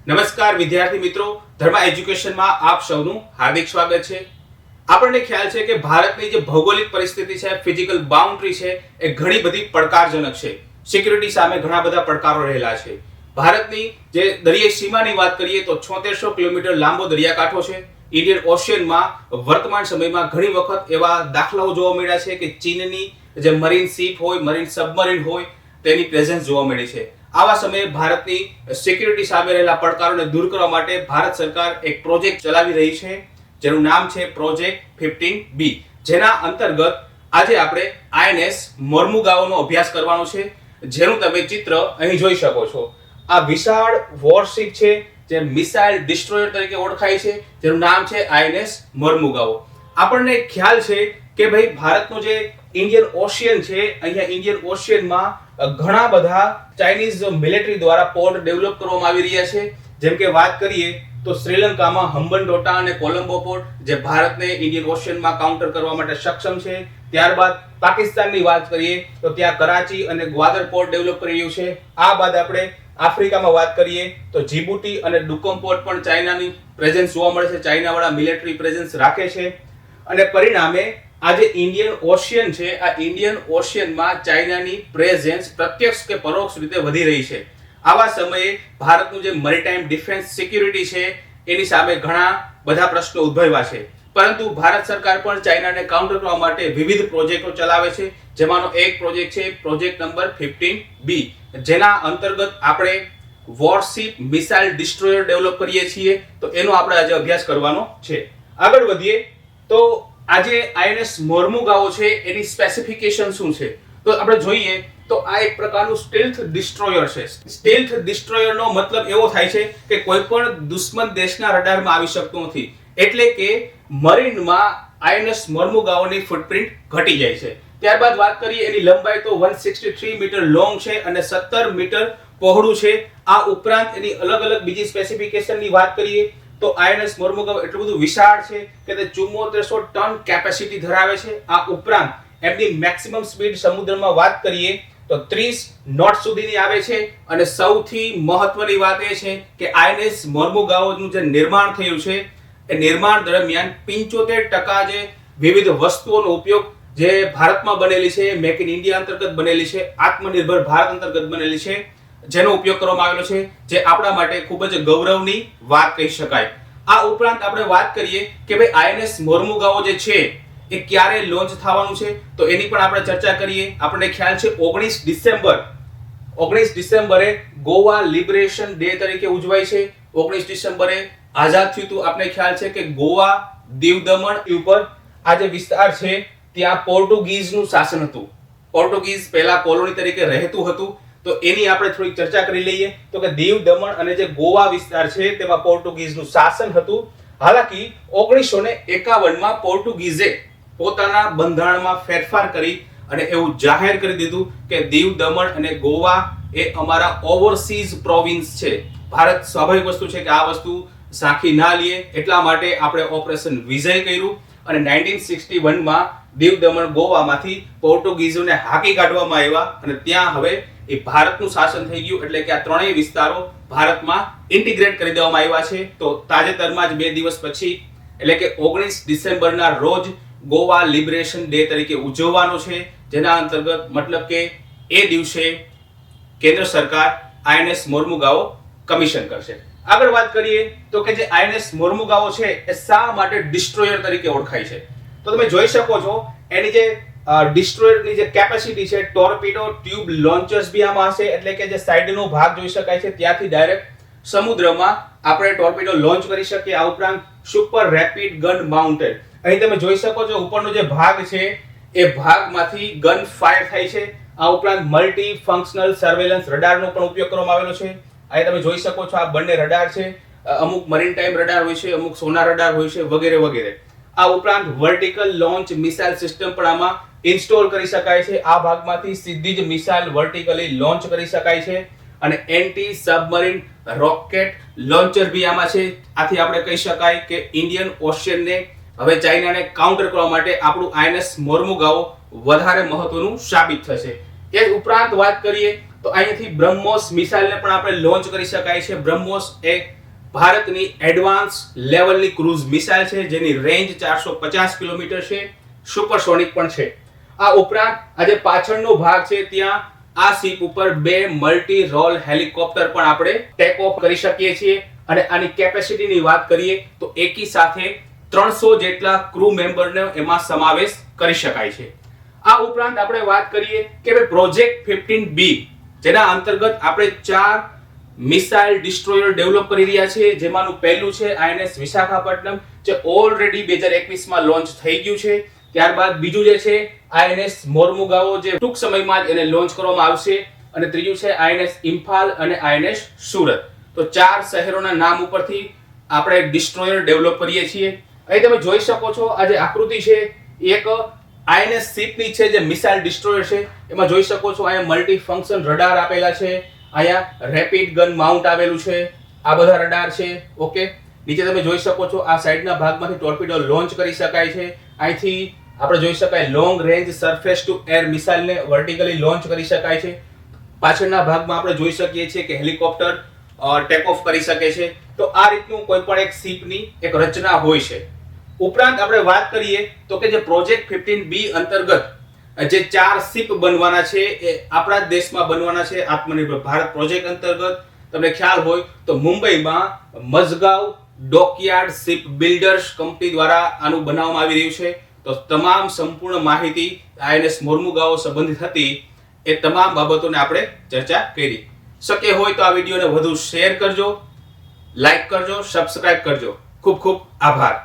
નમસ્કાર વિદ્યાર્થી મિત્રો, ધર્મા એજ્યુકેશનમાં આપ સૌનું હાર્દિક સ્વાગત છે। આપણને ખ્યાલ છે કે ભારતની જે ભૌગોલિક પરિસ્થિતિ છે, ફિઝિકલ બાઉન્ડ્રી છે, એ ઘણી બધી પડકારજનક છે। સિક્યુરિટી સામે ઘણા બધા પડકારો રહેલા છે। ભારતની જે દરિયાઈ સીમાની વાત કરીએ તો 7600 કિલોમીટર લાંબો દરિયાકાંઠો છે। ઇન્ડિયન ઓશિયનમાં વર્તમાન સમયમાં ઘણી વખત એવા દાખલાઓ જોવા મળ્યા છે કે ચીનની જે મરીન શિપ હોય, મરીન સબમરીન હોય, તેની પ્રેઝન્સ જોવા મળી છે। આવા સમયે ભારતની સિક્યુરિટી સામે રહેલા પડકારોને દૂર કરવા માટે ભારત સરકાર એક પ્રોજેક્ટ ચલાવી રહી છે, જેનું નામ છે પ્રોજેક્ટ 15B, જેના અંતર્ગત આજે આપણે આઈએનએસ મોર્મુગાઓનો અભ્યાસ કરવાનો છે, જેનું તમે ચિત્ર અહીં જોઈ શકો છો। આ વિશાળ વોરશિપ છે જે મિસાઇલ ડિસ્ટ્રોયર તરીકે ઓળખાય છે, જેનું નામ છે આઈએનએસ મોર્મુગાઓ। આપણને ખ્યાલ છે કે ભાઈ ભારતનો જે ઇન્ડિયન ઓશિયન છે, અહીંયા ઇન્ડિયન ઓશિયનમાં ઘણા બધા ચાઇનીઝ મિલિટરી દ્વારા પોર્ટ ડેવલપ કરવામાં આવી રહ્યા છે। જેમ કે વાત કરીએ તો શ્રીલંકામાં હમ્બનટોટા અને કોલંબો પોર્ટ, જે ભારતને ઇન્ડિયન ઓશિયનમાં કાઉન્ટર કરવા માટે સક્ષમ છે। ત્યારબાદ પાકિસ્તાનની વાત કરીએ તો ત્યાં કરાચી અને ગ્વાદર પોર્ટ ડેવલપ કરી રહ્યું છે। આ બાદ આપણે આફ્રિકામાં વાત કરીએ તો જીબુટી અને ડુકોમ પોર્ટ પણ ચાઇનાની પ્રેઝન્સ જોવા મળે છે, ચાઇનાવાળા મિલિટરી પ્રેઝન્સ રાખે છે। અને પરિણામે આ જે ઇન્ડિયન ઓશિયન છે, આ ઇન્ડિયન ઓશિયનમાં ચાઇનાની પ્રેઝન્સ પ્રત્યક્ષ કે પરોક્ષ રીતે વધી રહી છે। આવા સમયે ભારતનું જે મેરીટાઈમ ડિફેન્સ સિક્યુરિટી છે, એની સામે ઘણા બધા પ્રશ્નો ઉદ્ભવ્યા છે, પરંતુ ભારત સરકાર પણ ચાઇનાને કાઉન્ટર કરવા માટે વિવિધ પ્રોજેક્ટો ચલાવે છે, જેમાંનો એક પ્રોજેક્ટ છે પ્રોજેક્ટ નંબર 15B, જેના અંતર્ગત આપણે વોરશિપ મિસાઇલ ડિસ્ટ્રોયર ડેવલપ કરીએ છીએ। તો એનો આપણે આજે અભ્યાસ કરવાનો છે। આગળ વધીએ તો આજે આઈએનએસ મોર્મુગાઓ છે, એની સ્પેસિફિકેશન શું છે તો આપણે જોઈએ તો આ એક પ્રકારનું સ્ટીલ્થ ડિસ્ટ્રોયર છે। સ્ટીલ્થ ડિસ્ટ્રોયરનો મતલબ એવો થાય છે કે કોઈ પણ દુશ્મન દેશના રડારમાં આવી શકતું નથી, એટલે કે મરીનમાં આઈએનએસ મોર્મુગાઓની ફૂટપ્રિન્ટ ઘટી જાય છે। ત્યારબાદ વાત કરીએ એની લંબાઈ તો 163 મીટર લોંગ છે અને 17 મીટર પહોળું છે। આ ઉપરાંત એની અલગ અલગ બીજી સ્પેસિફિકેશનની વાત કરીએ તો આઈએનએસ મોર્મુગાઓ એટલું બધું વિશાળ છે કે તે 7400 ટન કેપેસિટી ધરાવે છે। આ ઉપરાંત એમની મેક્સિમમ સ્પીડ સમુદ્રમાં વાત કરીએ તો 30 નોટ સુધીની આવે છે। અને સૌથી મહત્વની વાત એ છે કે આઈએનએસ મોર્મુગાઓનું જે નિર્માણ થયું છે, એ નિર્માણ દરમિયાન 75% જે વિવિધ વસ્તુઓનો ઉપયોગ જે ભારતમાં બનેલી છે, મેક ઇન ઇન્ડિયા અંતર્ગત બનેલી છે, આત્મનિર્ભર ભારત અંતર્ગત બનેલી છે, જેનો ઉપયોગ કરવામાં આવેલો છે, જે આપણા માટે ખૂબ જ ગૌરવની વાત કહી શકાય। આ ઉપરાંત આપણે વાત કરીએ કે ભાઈ આઈએનએસ મોર્મુગાઓ જે છે એ ક્યારે લોન્ચ થવાનું છે તો એની પણ આપણે ચર્ચા કરીએ। આપણને ખ્યાલ છે 19 ડિસેમ્બરે ગોવા લિબરેશન ડે તરીકે ઉજવાય છે। 19 ડિસેમ્બરે આઝાદ થયું હતું। આપણે ખ્યાલ છે કે ગોવા, દીવ દમણ ઉપર આ જે વિસ્તાર છે ત્યાં પોર્ટુગીઝનું શાસન હતું। પોર્ટુગીઝ પહેલા કોલોની તરીકે રહેતું હતું, તો એની આપણે થોડી ચર્ચા કરી લઈએ તો કે દીવ દમણ અને જે ગોવા વિસ્તાર છે તેમાં પોર્ટુગીઝનું શાસન હતું। હાલાકી 1951માં પોર્ટુગીઝે પોતાના બંધારણમાં ફેરફાર કરી અને એવું જાહેર કરી દીધું કે દીવ દમણ અને ગોવા એ અમારા ઓવરસીઝ પ્રોવિન્સ છે। ભારત સ્વાભાવિક વસ્તુ છે કે આ વસ્તુ સાખી ના લે, એટલા માટે આપણે ઓપરેશન વિજય કર્યું અને 1961માં દીવ દમણ ગોવામાંથી પોર્ટુગીઝોને હાકી કાઢવામાં આવ્યા અને ત્યાં હવે એ ભારતનું શાસન થઈ ગયું। એટલે કે આ ત્રણેય વિસ્તારો ભારતમાં ઇન્ટિગ્રેટ કરી દેવામાં આવ્યા છે। તો તાજેતરમાં જ 2 દિવસ પછી એટલે કે 19 ડિસેમ્બરના રોજ ગોવા લિબરેશન ડે તરીકે ઉજવવાનો છે, જેના અંતર્ગત મતલબ કે એ દિવસે કેન્દ્ર સરકાર આઈએનએસ મોર્મુગાઓ કમિશન કરશે। આગળ વાત કરીએ તો કે જે આઈએનએસ મોર્મુગાઓ છે એ શા માટે ડિસ્ટ્રોયર તરીકે ઓળખાય છે તો તમે જોઈ શકો છો એની જે ડિસ્ટ્રોયરની જે કેપેસિટી છે, ટોર્પીડો ટ્યુબ લોન્ચર્સ બી આમાં હશે, એટલે કે જે સાઈડનો ભાગ જોઈ શકાય છે ત્યાંથી ડાયરેક્ટ સમુદ્રમાં આપણે ટોર્પીડો લોન્ચ કરી શકીએ। આ ઉપરાંત સુપર રેપિડ ગન માઉન્ટેડ, અહીં તમે જોઈ શકો છો ઉપરનો જે ભાગ છે એ ભાગમાંથી ગન ફાયર થાય છે। આ ઉપરાંત મલ્ટી ફંક્શનલ સર્વેલન્સ રડારનો પણ ઉપયોગ કરવામાં આવેલો છે। અહીં તમે જોઈ શકો છો આ બંને રડાર છે, અમુક મરીન ટાઈમ રડાર હોય છે, અમુક સોનાર રડાર હોય છે, વગેરે વગેરે। આ ઉપરાંત વર્ટિકલ લોન્ચ મિસાઇલ સિસ્ટમ પણ આમાં ઇન્સ્ટોલ કરી શકાય છે। આ ભાગમાંથી સીધી જ મિસાઇલ વર્ટિકલી લોન્ચ કરી શકાય છે અને એન્ટી સબમરીન રોકેટ લોન્ચર બી આમાં છે। આથી આપણે કહી શકાય કે ઇન્ડિયન ઓશિયનને હવે ચાઇનાને કાઉન્ટર કરવા માટે આપણું આઈએનએસ મોર્મુગાઓ વધારે મહત્વનું સાબિત થશે। એ ઉપરાંત વાત કરીએ તો અહીંથી બ્રહ્મોસ મિસાઇલને પણ આપણે લોન્ચ કરી શકાય છે। બ્રહ્મોસ એક ભારતની એડવાન્સ લેવલની ક્રૂઝ મિસાઇલ છે, જેની રેન્જ 450 કિલોમીટર છે, સુપરસોનિક પણ છે. આ ઉપરાંત આ જે પાછળનો ભાગ છે ત્યાં આ શિપ ઉપર 2 મલ્ટી રોલ હેલિકોપ્ટર પણ આપણે ટેક ઓફ કરી શકીએ છીએ. અને આની કેપેસિટીની વાત કરીએ તો એકી સાથે 300 જેટલા ક્રૂ મેમ્બરનો એમાં સમાવેશ કરી શકાય છે. આ ઉપરાંત આપણે વાત કરીએ કે પ્રોજેક્ટ 15B જેના અંતર્ગત આપણે 4 મિસાઇલ ડિસ્ટ્રોયર ડેવલપ કરી રહ્યા છીએ, જેમાંનું પહેલું છે આઈએનએસ વિશાખાપટ્ટનમ, જે ઓલરેડી 2021 માં લોન્ચ થઈ ગયું છે. ત્યારબાદ બીજું જે છે આઈએનએસ મોર્મુગાઓ, જે ટૂંક સમયમાં જ એને લોન્ચ કરવામાં આવશે. અને ત્રીજું છે આઈએનએસ ઇમ્ફાલ અને આઈએનએસ સુરત. તો 4 શહેરોના નામ ઉપરથી આપણે ડિસ્ટ્રોયર ડેવલપ કરીએ છીએ. અહીં તમે જોઈ શકો છો આ જે આકૃતિ છે એક આઈએનએસ શિપની છે, જે મિસાઇલ ડિસ્ટ્રોયર છે. એમાં જોઈ શકો છો અહીંયા મલ્ટી ફંક્શન રડાર આપેલા છે, અહીંયા રેપિડ ગન માઉન્ટ આવેલું છે, આ બધા રડાર છે. ઓકે, નીચે તમે જોઈ શકો છો આ સાઈડના ભાગમાંથી ટોર્પિડો લોન્ચ કરી શકાય છે. અહીંથી આપણે જોઈ શકાય long range surface to air મિસાઇલને વર્ટિકલી લોન્ચ કરી શકાય છે. પાછળના ભાગમાં આપણે જોઈ શકીએ છીએ કે હેલિકોપ્ટર ટેક ઓફ કરી શકે છે. તો આ રીતનું કોઈ પણ એક શિપની એક રચના હોય છે. ઉપરાંત આપણે વાત કરીએ તો કે જે પ્રોજેક્ટ 15B અંતર્ગત જે 4 શિપ બનવાના છે એ આપણા જ દેશમાં બનવાના છે. આત્મનિર્ભર ભારત પ્રોજેક્ટ અંતર્ગત તમને ખ્યાલ હોય તો મુંબઈમાં મઝગાંવ ડોકયાર્ડ શિપ બિલ્ડર્સ કંપની દ્વારા આનું બનાવવામાં આવી રહ્યું છે. તો તમામ સંપૂર્ણ માહિતી આઈએનએસ મોર્મુગાઓ સંબંધિત હતી એ તમામ બાબતોને આપણે ચર્ચા કરી. શક્ય હોય તો આ વિડીયોને વધુ શેર કરજો, લાઈક કરજો, સબસ્ક્રાઇબ કરજો. ખૂબ ખૂબ આભાર.